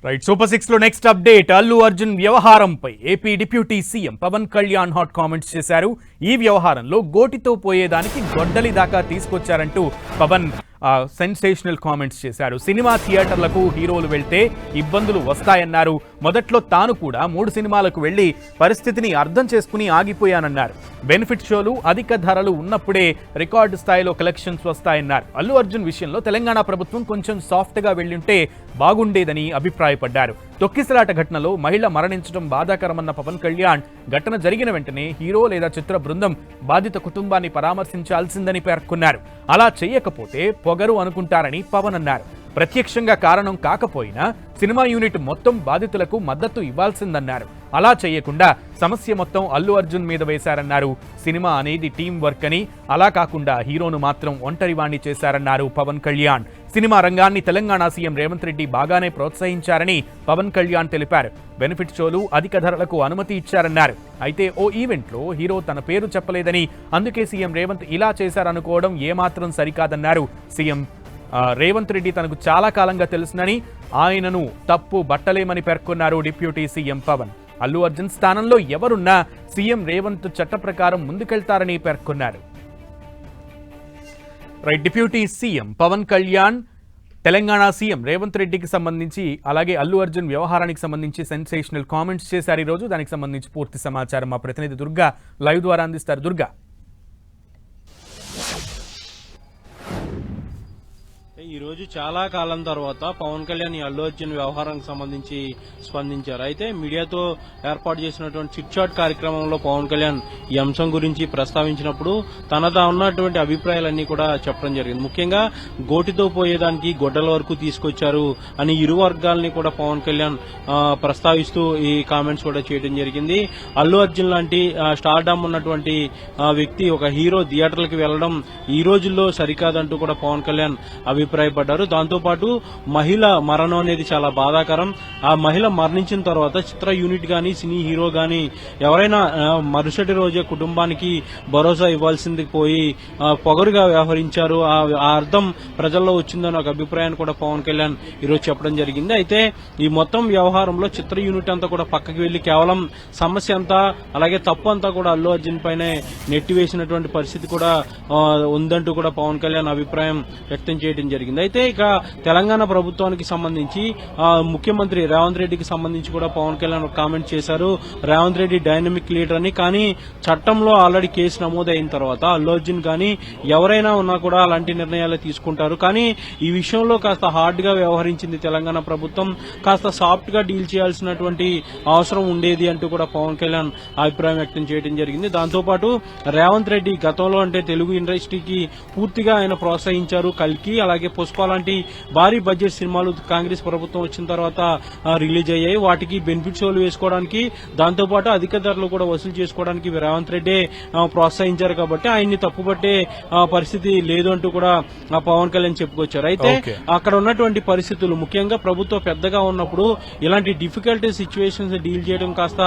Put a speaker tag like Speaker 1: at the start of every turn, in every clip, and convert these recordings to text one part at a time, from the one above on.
Speaker 1: Right super 6 లో next update Allu Arjun వ్యవహారంపై AP deputy CM Pawan Kalyan hot comments చేశారు. ఈ వ్యవహారంలో గోటితో పోయేదానికి గొడ్డలి దాకా తీసుకొచ్చారంటూ పవన్ సెన్సేషనల్ కామెంట్స్ చేశారు. సినిమా థియేటర్లకు హీరోలు వెళ్తే ఇబ్బందులు వస్తాయన్నారు. మొదట్లో తాను కూడా 3 సినిమాలకు వెళ్లి పరిస్థితిని అర్థం చేసుకుని ఆగిపోయానన్నారు. బెనిఫిట్ షోలు అధిక ధరలు ఉన్నప్పుడే రికార్డు స్థాయిలో కలెక్షన్స్ వస్తాయన్నారు. అల్లు అర్జున్ విషయంలో తెలంగాణ ప్రభుత్వం కొంచెం సాఫ్ట్ గా వెళ్ళుంటే బాగుండేదని అభిప్రాయపడ్డారు. తొక్కిసలాట ఘటనలో మహిళ మరణించడం బాధాకరమన్న పవన్ కళ్యాణ్ ఘటన జరిగిన వెంటనే హీరో లేదా చిత్ర బృందం బాధిత కుటుంబాన్ని పరామర్శించాల్సిందని పేర్కొన్నారు. అలా చేయకపోతే పొగరు అనుకుంటారని పవన్ అన్నారు. ప్రత్యక్షంగా కారణం కాకపోయినా సినిమా యూనిట్ మొత్తం బాధితులకు మద్దతు ఇవ్వాల్సిందన్నారు. అలా చేయకుండా సమస్య మొత్తం అల్లు అర్జున్ మీద వేశారన్నారు. సినిమా అనేది టీం వర్క్ అని, అలా కాకుండా హీరోను మాత్రం ఒంటరివాణ్ణి చేశారన్నారు పవన్ కళ్యాణ్. సినిమా రంగాన్ని తెలంగాణ సీఎం రేవంత్ రెడ్డి బాగానే ప్రోత్సహించారని పవన్ కళ్యాణ్ తెలిపారు. బెనిఫిట్ షోలు అధిక ధరలకు అనుమతి ఇచ్చారన్నారు. అయితే ఓ ఈవెంట్లో హీరో తన పేరు చెప్పలేదని, అందుకే సీఎం రేవంత్ ఇలా చేశారనుకోవడం ఏమాత్రం సరికాదన్నారు. సీఎం రేవంత్ రెడ్డి తనకు చాలా కాలంగా తెలుసునని, ఆయనను తప్పు బట్టలేమని పేర్కొన్నారు డిప్యూటీ సీఎం పవన్. అల్లు అర్జున్ స్థానంలో ఎవరున్నా సీఎం రేవంత్ చట్ట ప్రకారం ముందుకెళ్తారని పేర్కొన్నారు. Right, deputy CM Pawan Kalyan Telangana CM Revanth రెడ్డికి సంబంధించి, అలాగే అల్లు అర్జున్ వ్యవహారానికి సంబంధించి సెన్సేషనల్ కామెంట్స్ చేశారు ఈరోజు. దానికి సంబంధించి పూర్తి సమాచారం మా ప్రతినిధి దుర్గా లైవ్ ద్వారా అందిస్తారు. దుర్గా,
Speaker 2: ఈరోజు చాలా కాలం తర్వాత పవన్ కళ్యాణ్ ఈ అల్లు అర్జున్ వ్యవహారానికి సంబంధించి స్పందించారు. అయితే మీడియాతో ఏర్పాటు చేసినటువంటి చిట్ చాట్ కార్యక్రమంలో పవన్ కళ్యాణ్ ఈ అంశం గురించి ప్రస్తావించినప్పుడు తనదా ఉన్నటువంటి అభిప్రాయాలన్నీ కూడా చెప్పడం జరిగింది. ముఖ్యంగా గోటితో పోయేదానికి గొడ్డల వరకు తీసుకొచ్చారు అని ఇరు వర్గాలని కూడా పవన్ కళ్యాణ్ ప్రస్తావిస్తూ ఈ కామెంట్స్ కూడా చేయడం జరిగింది. అల్లు అర్జున్ లాంటి స్టార్డమ్ ఉన్నటువంటి వ్యక్తి, ఒక హీరో థియేటర్లకు వెళ్లడం ఈ రోజుల్లో సరికాదంటూ కూడా పవన్ కళ్యాణ్ అభిప్రాయపడ్డారు. దాంతోపాటు మహిళ మరణం అనేది చాలా బాధాకరం. ఆ మహిళ మరణించిన తర్వాత చిత్ర యూనిట్ గాని, సినీ హీరో గాని ఎవరైనా మరుసటి రోజే కుటుంబానికి భరోసా ఇవ్వాల్సింది పోయి పొగరుగా వ్యవహరించారు. ఆ అర్థం ప్రజల్లో వచ్చిందని ఒక అభిప్రాయాన్ని కూడా పవన్ కళ్యాణ్ ఈరోజు చెప్పడం జరిగింది. అయితే ఈ మొత్తం వ్యవహారంలో చిత్ర యూనిట్ అంతా కూడా పక్కకి వెళ్లి కేవలం సమస్య అంతా, అలాగే తప్పు అంతా కూడా అల్లు అర్జున్ పైనే నెట్టివేసినటువంటి పరిస్థితి కూడా ఉందంటూ కూడా పవన్ కళ్యాణ్ అభిప్రాయం వ్యక్తం చేయడం జరిగింది. అయితే ఇక తెలంగాణ ప్రభుత్వానికి సంబంధించి ముఖ్యమంత్రి రేవంత్ రెడ్డికి సంబంధించి కూడా పవన్ కళ్యాణ్ ఒక కామెంట్ చేశారు. రేవంత్ రెడ్డి డైనమిక్ లీడర్ అని, కానీ చట్టంలో ఆల్రెడీ కేసు నమోదైన తర్వాత అల్లు అర్జున్ కానీ ఎవరైనా ఉన్నా కూడా అలాంటి నిర్ణయాలు తీసుకుంటారు. కానీ ఈ విషయంలో కాస్త హార్డ్ గా వ్యవహరించింది తెలంగాణ ప్రభుత్వం, కాస్త సాఫ్ట్ గా డీల్ చేయాల్సినటువంటి అవసరం ఉండేది అంటూ కూడా పవన్ కళ్యాణ్ అభిప్రాయం వ్యక్తం చేయడం జరిగింది. దాంతోపాటు రేవంత్ రెడ్డి గతంలో అంటే తెలుగు ఇండస్ట్రీకి పూర్తిగా ఆయన ప్రోత్సహించారు. కల్కి, అలాగే పుష్ప లాంటి భారీ బడ్జెట్ సినిమాలు కాంగ్రెస్ ప్రభుత్వం వచ్చిన తర్వాత రిలీజ్ అయ్యాయి. వాటికి బెనిఫిట్ షోలు వేసుకోవడానికి, దాంతోపాటు అధిక ధరలు కూడా వసూలు చేసుకోవడానికి రేవంత్ రెడ్డి ప్రోత్సహించారు. కాబట్టి ఆయన్ని తప్పుపట్టే పరిస్థితి లేదు అంటూ కూడా పవన్ కళ్యాణ్ చెప్పుకొచ్చారు. అయితే అక్కడ ఉన్నటువంటి పరిస్థితులు, ముఖ్యంగా ప్రభుత్వం పెద్దగా ఉన్నప్పుడు ఇలాంటి డిఫికల్ట్ సిచ్యువేషన్స్ డీల్ చేయడం కాస్త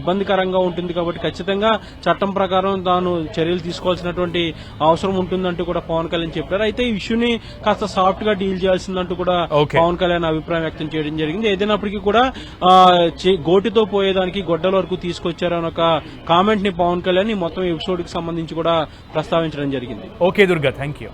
Speaker 2: ఇబ్బందికరంగా ఉంటుంది. కాబట్టి ఖచ్చితంగా చట్టం ప్రకారం తాను చర్యలు తీసుకోవాల్సినటువంటి అవసరం ఉంటుందంటూ కూడా పవన్ కళ్యాణ్ చెప్పారు. అయితే ఈ ఇష్యూని కాస్త సాఫ్ట్ గా డీల్ చేయాల్సిందంటూ కూడా పవన్ కళ్యాణ్ అభిప్రాయం వ్యక్తం చేయడం జరిగింది. ఏదైనప్పటికీ కూడా గోటితో పోయేదానికి గొడ్డల వరకు తీసుకొచ్చారని ఒక కామెంట్ ని పవన్ కళ్యాణ్ ఈ మొత్తం ఎపిసోడ్ కి సంబంధించి కూడా ప్రస్తావించడం జరిగింది.
Speaker 1: Okay Durga, thank you.